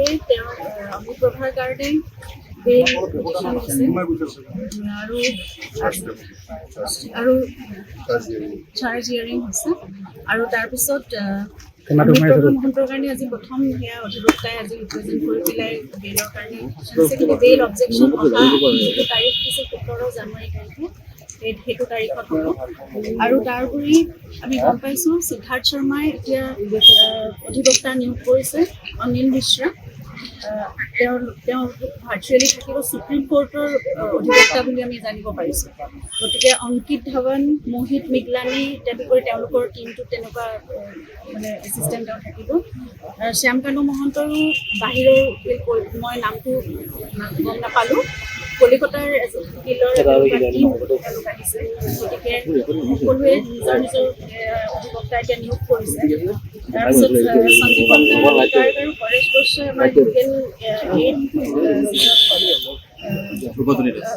হিচাপে তেওঁৰ অগ্নিপ্ৰভাৰ কাৰণে বেইল পিটিশ্যন দিছে আৰু চাৰ্জ হিয়াৰিং হৈছে আৰু তাৰপিছত অগ্নিপ্ৰভা মহন্তৰ কাৰণে আজি প্ৰথম সেয়া অধিবক্তাই আজি ৰিপ্ৰেজেণ্ট কৰি পেলাই বেইলৰ কাৰণে বেইল অবজেকশ্যন অহা যিটো তাৰিখ দিছে 17 জানুৱাৰী তাৰিখে সেইটো তাৰিখত হ'ব আৰু তাৰোপৰি আমি গম পাইছোঁ সিদ্ধাৰ্থ শৰ্মাই এতিয়া অধিবক্তা নিয়োগ কৰিছে অনিল মিশ্ৰা তেওঁ ভাৰ্চুৱেলি থাকিব সুপ্ৰিম কোৰ্টৰ অধিবক্তা বুলি আমি জানিব পাৰিছোঁ গতিকে অংকিত ধাৱন মোহিত মিগলানী ইত্যাদি কৰি তেওঁলোকৰ টীমটোত তেনেকুৱা মানে এছিষ্টেণ্ট তেওঁ থাকিব শ্যামকানু মহন্তৰো বাহিৰৰ মই নামটো গম নাপালোঁ কলিকতাৰ উকিলৰ তেওঁলোক আহিছে গতিকে সকলোৱে নিজৰ নিজৰ অধিবক্তা এতিয়া নিয়োগ কৰিছে তাৰপিছত সঞ্জীৱ গাৰ্গ আৰু পৰেশ গোস্বাই আমাৰ লিগেল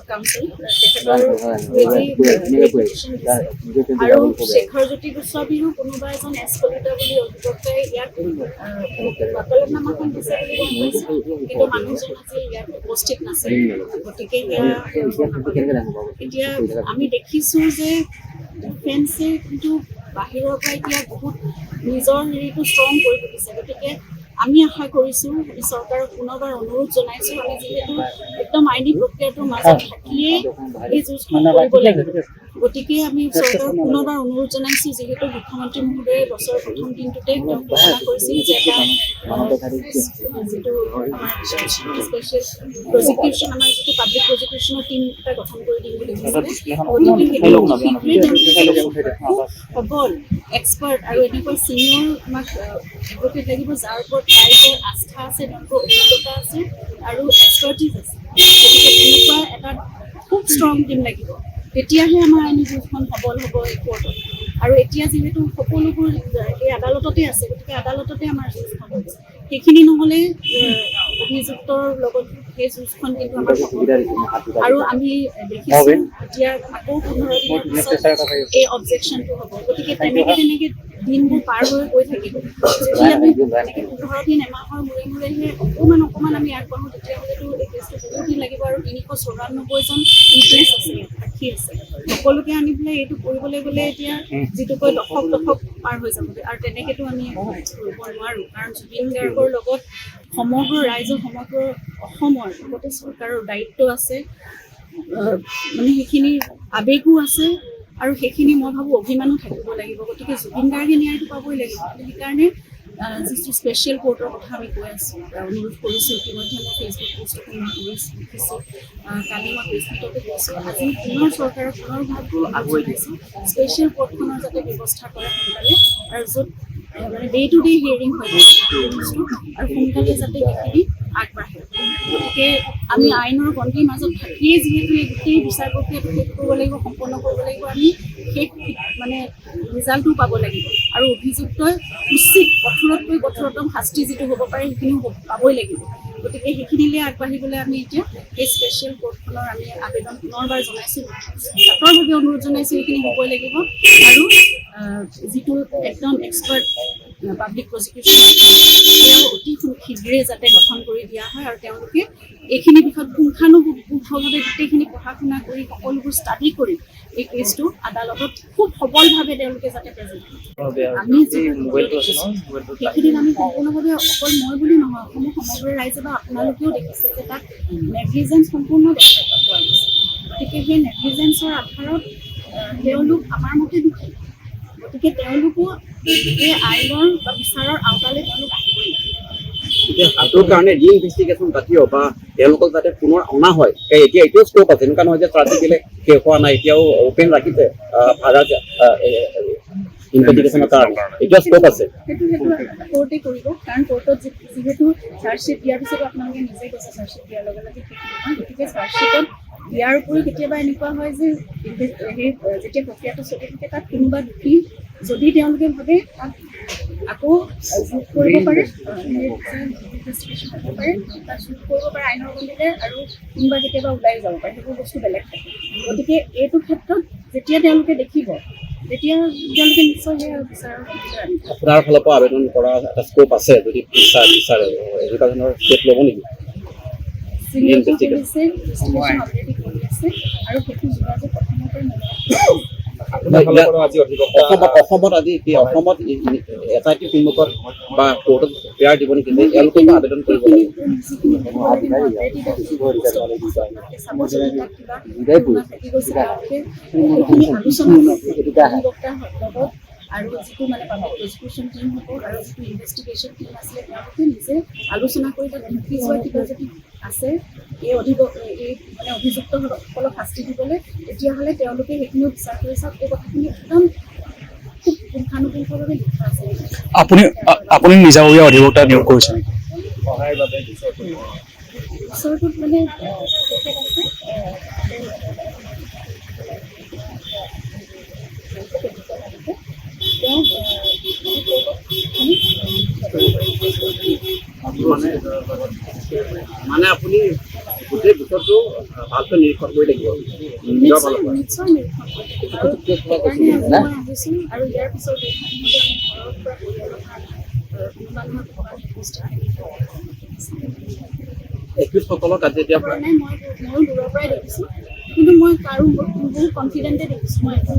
কাউন্সিল তেখেতৰ আৰু শেখৰ জ্যোতি গোস্বামীৰো কোনোবা এজন এছকলিটা বুলি অধিবক্তাই ইয়াত বাতলতনামাখন দিছে বুলি গম পাইছোঁ কিন্তু মানুহজন আজি ইয়াত উপস্থিত নাছিল গতিকে এতিয়া আমি দেখিছোঁ যে ডিফেন্সে কিন্তু বাহিৰৰ পৰা এতিয়া বহুত নিজৰ হেৰিটো ষ্ট্ৰং কৰি তুলিছে গতিকে আমি আশা কৰিছোঁ চৰকাৰক পুনৰবাৰ অনুৰোধ জনাইছোঁ আমি যিহেতু একদম আইনী প্ৰক্ৰিয়াটোৰ মাজত থাকিয়েই এই যুঁজখন কৰিব লাগিব গতিকে আমি চৰকাৰক পুনৰবাৰ অনুৰোধ জনাইছোঁ যিহেতু মুখ্যমন্ত্ৰী মহোদয়ে বছৰৰ প্ৰথম দিনটোতে তেওঁ ঘোষণা কৰিছিল যে এটা যিটো আমাৰ স্পেচিয়েল প্ৰজিকিউশ্যন আমাৰ যিটো পাব্লিক প্ৰজিকিউশ্যনৰ টীম এটা গঠন কৰি দিম বুলি কৈছিলে গতিকে সেইটো সবল এক্সপাৰ্ট আৰু এনেকুৱা ছিনিয়ৰ আমাক এডভকেট লাগিব যাৰ ওপৰত ৰাইজৰ আস্থা আছে তেওঁলোকৰ অভিজ্ঞতা আছে আৰু এক্সপাৰ্টিজ আছে গতিকে তেনেকুৱা এটা খুব ষ্ট্ৰং টীম লাগিব তেতিয়াহে আমাৰ আইনী যুঁজখন সবল হ'ব এই কোৰ্টত আৰু এতিয়া যিহেতু সকলোবোৰ এই আদালততে আছে গতিকে আদালততে আমাৰ যুঁজখন হ'ব সেইখিনি নহ'লে অভিযুক্তৰ লগত সেই যুঁজখন কিন্তু আমাৰ আৰু আমি দেখিছোঁ এতিয়া আকৌ 15 দিনৰ পিছত এই অবজেকশ্যনটো হ'ব গতিকে তেনেকৈ দিনবোৰ পাৰ হৈ গৈ থাকিব যদি আমি এনেকৈ 15 দিন এমাহৰ মূৰেহে অকণমান আমি আগবাঢ়োঁ তেতিয়াহ'লেতো এই কেছটো বহুত দিন লাগিব আৰু 394জন উইটনেছ আছে সাক্ষী আছে সকলোকে আনি পেলাই এইটো কৰিবলৈ গ'লে এতিয়া যিটো কয় দশক পাৰ হৈ যাবগৈ আৰু তেনেকৈতো আমি কৰিব নোৱাৰোঁ কাৰণ জুবিন গাৰ্গৰ লগত সমগ্ৰ ৰাইজৰ সমগ্ৰ অসমৰ লগতে চৰকাৰৰ দায়িত্ব আছে মানে সেইখিনি আৱেগো আছে আৰু সেইখিনি মই ভাবোঁ অভিমানো থাকিব লাগিব গতিকে জুবিন গাৰ্গে ন্যায়টো পাবই লাগিব সেইকাৰণে যিটো স্পেচিয়েল কোৰ্টৰ কথা আমি কৈ আছোঁ অনুৰোধ কৰিছোঁ ইতিমধ্যে মই ফেচবুক পোষ্ট এখন লিখিছোঁ কালি মই ফেচবুকতে কৈছোঁ আজি পুনৰ চৰকাৰক আগবঢ়াইছোঁ স্পেচিয়েল কোৰ্টখনৰ যাতে ব্যৱস্থা কৰে সোনকালে আৰু য'ত মানে ডে টু ডে হিয়াৰিং হৈ থাকে আৰু সোনকালে যাতে সেইখিনি আগবাঢ়ে গতিকে আমি আইনৰ গণ্ডিৰ মাজত থাকিয়েই যিহেতু এই গোটেই বিচাৰ প্ৰক্ৰিয়াটো শেষ কৰিব লাগিব সম্পন্ন কৰিব লাগিব আমি শেষ মানে ৰিজাল্টটো পাব লাগিব আৰু অভিযুক্তই উচিত কঠোৰতকৈ কঠোৰতম শাস্তি যিটো হ'ব পাৰে সেইখিনিও পাবই লাগিব গতিকে সেইখিনিলৈ আগবাঢ়িবলৈ আমি এতিয়া এই স্পেচিয়েল কোৰ্টখনৰ আমি আবেদন পুনৰবাৰ জনাইছোঁ ছাত্ৰভাৱে অনুৰোধ জনাইছোঁ এইখিনি হ'বই লাগিব আৰু যিটো একদম এক্সপাৰ্ট পাব্লিক প্ৰজিকিউশ্যন তেওঁ অতি শীঘ্ৰে যাতে গঠন কৰি দিয়া হয় আৰু তেওঁলোকে এইখিনি বিষয়ত পুংখানুপুংখভাৱে গোটেইখিনি পঢ়া শুনা কৰি সকলোবোৰ ষ্টাডি কৰি এই কেছটো আদালতত খুব সবলভাৱে তেওঁলোকে যাতে প্ৰেজেণ্ট কৰে আমি সেইখিনি আমি সম্পূৰ্ণভাৱে অকল মই বুলি নহয় অসমৰ সমগ্ৰ ৰাইজে বা আপোনালোকেও দেখিছে যে তাত নেগলিজেঞ্চ সম্পূৰ্ণ দেখা পোৱা গৈছে গতিকে সেই নেগলিজেঞ্চৰ আধাৰত তেওঁলোক আমাৰ মতে দুখী গতিকে তেওঁলোকো এই আইনৰ বা বিচাৰৰ আওতালৈ তেওঁলোক আহিবই এতিয়া হাতৰ কাৰণে ৰি ইনভেষ্টিগেশ্যন জাতীয় বা তেওঁলোকক যাতে পুনৰ অনা হয় এতিয়া এতিয়াও স্কোপ আছে এনেকুৱা নহয় যে চাৰ্জ দিলে শেষ হোৱা নাই এতিয়াও অপেন ৰাখিছে ভাড়া ইনভেষ্টিগেশ্যনৰ কাৰণে এতিয়া স্কোপ আছে সেইটো কোৰ্টে কৰিব কাৰণ কোৰ্টত যিহেতু চাৰ্জশ্বিট দিয়াৰ পিছতো আপোনালোকে নিজে কৈছে চাৰ্জশ্বিট দিয়াৰ লগে লগে সেইখিনি নহয় গতিকে চাৰ্জশ্বিটত ইয়াৰ উপৰি কেতিয়াবা এনেকুৱা হয় যে সেই যেতিয়া প্ৰক্ৰিয়াটো চলি থাকে তাত কোনোবা দোষী যদি তেওঁলোকে ভাবে তাত আকৌ যোগ কৰিব পাৰে ইনভেষ্টিগেশ্যন কৰিব পাৰে তাত যোগ কৰিব পাৰে আইনৰ গণ্ডিৰে আৰু কোনোবা কেতিয়াবা ওলাই যাব পাৰে সেইবোৰ বস্তু বেলেগ থাকে গতিকে এইটো ক্ষেত্ৰত যেতিয়া তেওঁলোকে দেখিব তেতিয়া তেওঁলোকে নিশ্চয় সেই বিচাৰৰ আপোনাৰ ফালৰ পৰা আবেদন কৰা এটা স্কোপ আছে যদি বিচাৰে এনেকুৱা ধৰণৰ ষ্টেপ ল'ব নেকি? চিনিয়ৰ পুলিচে ইনভেষ্টিগেশ্যন অলৰেডি কৰি আছে আৰু সেইটো যোগাযোগ প্ৰথমতে অসমত আজি কি অসমত SIT সন্মুখত বা কোৰ্টত প্ৰেয়াৰ দিব নেকি যে এওঁলোকক আবেদন কৰিব লাগে? আৰু যিটো মানে পাব্লিক প্ৰজিকিউশ্যন টীম হ'ব আৰু যিটো ইনভেষ্টিগেশ্যন টীম আছিলে তেওঁলোকে নিজে আলোচনা কৰি তাত ইনক্ৰিজ হোৱা কিবা যদি আছে এই মানে অভিযুক্তসকলক শাস্তি দিবলৈ তেতিয়াহ'লে তেওঁলোকে সেইখিনিও বিচাৰ কৰি চাওক। এই কথাখিনি একদম খুব পুংখানুপুংখভাৱে লিখা আছে। আপুনি নিজাববীয়া অধিবক্তা নিয়োগ কৰিছে নেকি? ওচৰটোত মানে তেখেত আছে মানে আপুনি গোটেই গোচৰটো ভালকৈ নিৰীক্ষণ কৰি থাকিব নিজৰ ফালৰ পৰা। নিশ্চয় নিৰীক্ষণ কৰি থাকিম আৰু সেইকাৰণে আজি মই আহিছোঁ আৰু ইয়াৰ পিছত আমি ঘৰৰ পৰা পৰিয়ালৰ কোনোবা নহয় কোনোবা একিউজসকলক আজি এতিয়া নাই ময়ো দূৰৰ পৰাই দেখিছোঁ কিন্তু মই কাৰো বহুত কনফিডেণ্টে দেখিছোঁ। মই একো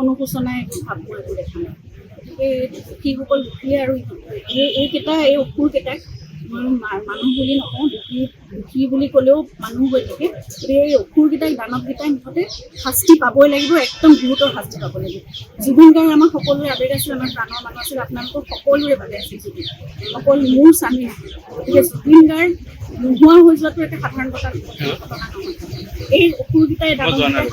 অনুশোচনাই ভাৱ মই একো দেখা নাই। গতিকে দোষীসকল দোষীয়ে আৰু এই অসুৰকেইটাক মই মানুহ বুলি নকওঁ, দোষী বুলি ক'লেও মানুহ হৈ থাকে। গতিকে এই অসুৰকেইটাক দানৱকেইটাই মুঠতে শাস্তি পাবই লাগিব, একদম গুৰুতৰ শাস্তি পাব লাগিব। জুবিন গাৰ্গ আমাৰ সকলোৰে আৱেগ আছিল, আমাৰ প্ৰাণৰ মানুহ আছিল, আপোনালোকৰ সকলোৰে বাবে আছিল জুবিন, অকল মোৰ স্বামী নহয়। গতিকে জুবিন গাৰ্গ নোহোৱা হৈ যোৱাটো এটা সাধাৰণ ঘটনা নহয়। এই অসুৰকেইটাই দানৱকেইটাই